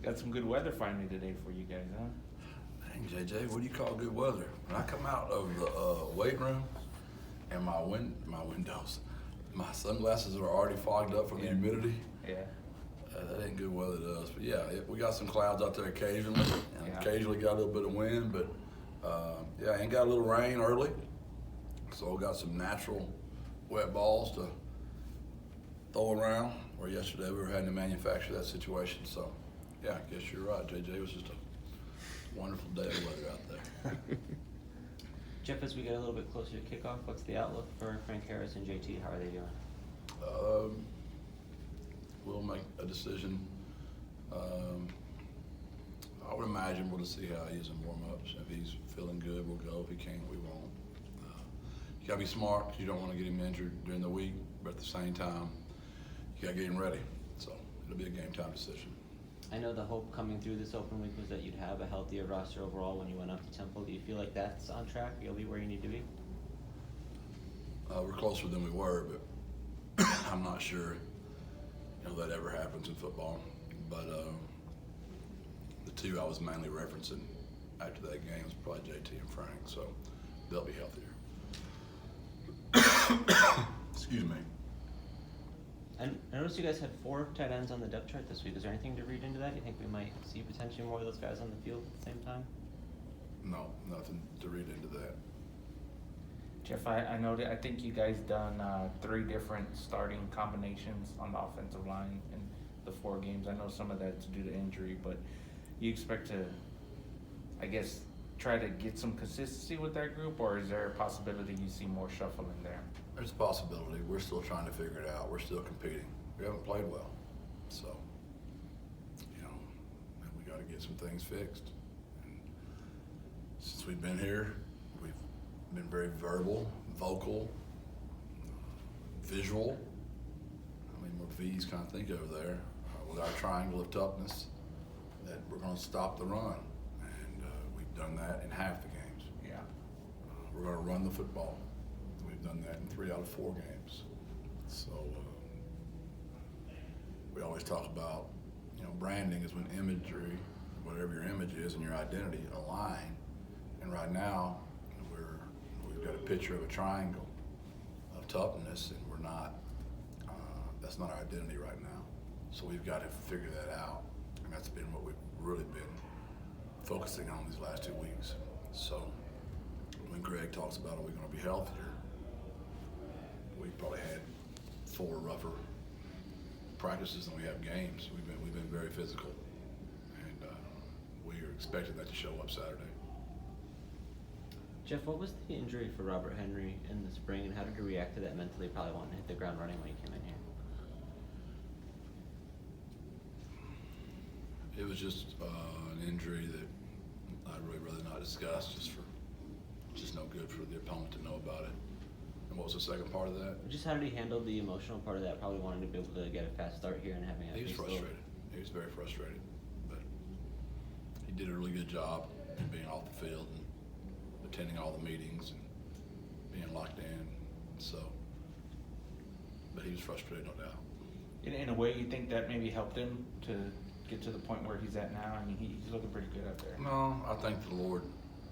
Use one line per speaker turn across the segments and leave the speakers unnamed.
Got some good weather finally today for you guys, huh?
Dang, JJ, what do you call good weather? When I come out of the weight room and my windows, my sunglasses are already fogged up from the humidity.
Yeah.
That ain't good weather to us. But yeah, we got some clouds out there occasionally, and occasionally got a little bit of wind, but and got a little rain early. So we got some natural wet balls to throw around. Where yesterday we were having to manufacture that situation. So yeah, I guess you're right, JJ. It was just a wonderful day of weather out there.
Jeff, as we get a little bit closer to kickoff, what's the outlook for Frank Harris and JT? How are they doing?
We'll make a decision. I would imagine we'll just see how he is in warm-ups. If he's feeling good, we'll go. If he can't, we won't. You gotta be smart, 'cause you don't want to get him injured during the week, but at the same time, you gotta get him ready. So it'll be a game time decision.
I know the hope coming through this open week was that you'd have a healthier roster overall when you went up to Temple. Do you feel like that's on track? You'll be where you need to be?
We're closer than we were, but I'm not sure that ever happens in football. But the two I was mainly referencing after that game was probably JT and Frank, so they'll be healthier. Excuse me.
And I noticed you guys had 4 tight ends on the depth chart this week. Is there anything to read into that? Do you think we might see potentially more of those guys on the field at the same time?
No, nothing to read into that.
Jeff, I know that I think you guys done 3 different starting combinations on the offensive line in the 4 games. I know some of that's due to injury, but you expect to, I guess, try to get some consistency with that group, or is there a possibility you see more shuffling there?
There's a possibility. We're still trying to figure it out. We're still competing. We haven't played well, so we got to get some things fixed. And since we've been here, we've been very vocal, visual. I mean, what V's kind of think over there with our triangle of toughness, that we're going to stop the run, and we've done that in half the games.
Yeah.
We're going to run the football. We've done that in 3 out of 4 games. So we always talk about, branding is when imagery, whatever your image is and your identity align. And right now, we've got a picture of a triangle of toughness, and we're not. That's not our identity right now. So we've got to figure that out, and that's been what we've really been focusing on these last 2 weeks. So when Greg talks about, are we going to be healthier? We probably had 4 rougher practices than we have games. We've been very physical, and we are expecting that to show up Saturday.
Jeff, what was the injury for Robert Henry in the spring, and how did you react to that mentally, probably wanting to hit the ground running when you came in here?
It was just an injury that I'd really rather not discuss, just no good for the opponent to know about it. And what was the second part of that?
Just how did he handle the emotional part of that, probably wanting to be able to get a fast start here and having a
He was frustrated. He was very frustrated, but he did a really good job in being off the field and attending all the meetings and being locked in. So, but he was frustrated, no doubt.
In a way, you think that maybe helped him to get to the point where he's at now? I mean, he's looking pretty good out there.
No, I think the Lord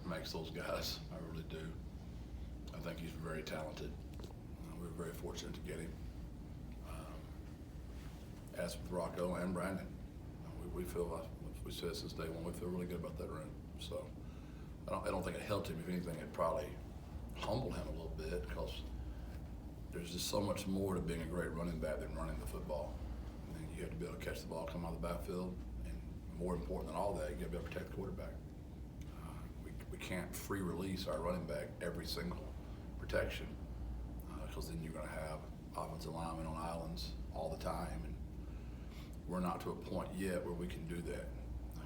makes those guys. I really do. I think he's very talented. We're very fortunate to get him. As with Rocco and Brandon, we feel, like we said since day one, we feel really good about that room. So I don't think it helped him. If anything, it probably humbled him a little bit, because there's just so much more to being a great running back than running the football. And you have to be able to catch the ball, come out of the backfield, and more important than all that, you got to be able to protect the quarterback. We can't free release our running back every single protection, because then you're going to have offensive linemen on islands all the time, and we're not to a point yet where we can do that.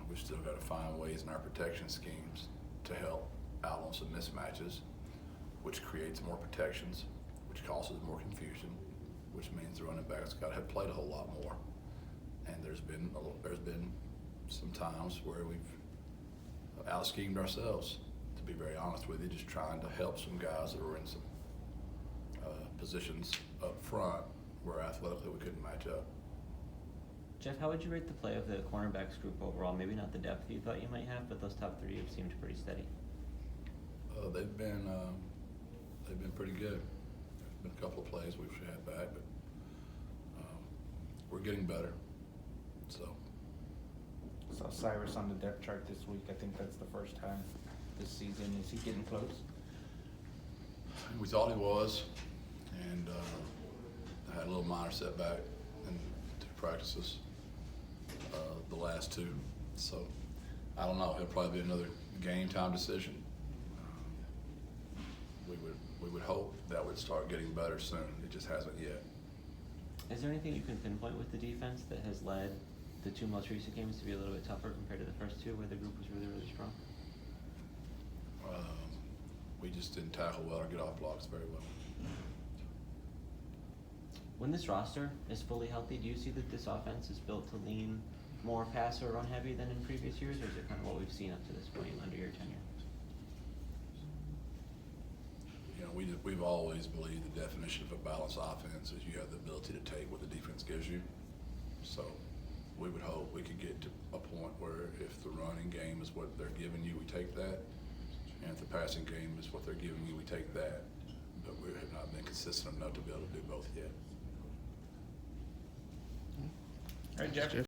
We've still got to find ways in our protection schemes to help out on some mismatches, which creates more protections, which causes more confusion, which means the running back's got to have played a whole lot more. And there's been some times where we've out-schemed ourselves, to be very honest with you, just trying to help some guys that were in some positions up front where athletically we couldn't match up.
Jeff, how would you rate the play of the cornerbacks group overall? Maybe not the depth you thought you might have, but those top three have seemed pretty steady.
They've been pretty good. There's been a couple of plays we've had back, but we're getting better. So
Saw Cyrus on the depth chart this week. I think that's the first time this season. Is he getting close?
we thought he was, and had a little minor setback in 2 practices, the last 2. So I don't know. It'll probably be another game time decision. We would hope that would start getting better soon. It just hasn't yet.
Is there anything you can pinpoint with the defense that has led the 2 most recent games to be a little bit tougher compared to the first 2 where the group was really, really strong?
We just didn't tackle well or get off blocks very well.
When this roster is fully healthy, do you see that this offense is built to lean more pass or run heavy than in previous years, or is it kind of what we've seen up to this point under your tenure?
You know, we've always believed the definition of a balanced offense is you have the ability to take what the defense gives you. So we would hope we could get to a point where if the running game is what they're giving you, we take that. And if the passing game is what they're giving you, we take that. But we have not been consistent enough to be able to do both yet.
All right, Jeff.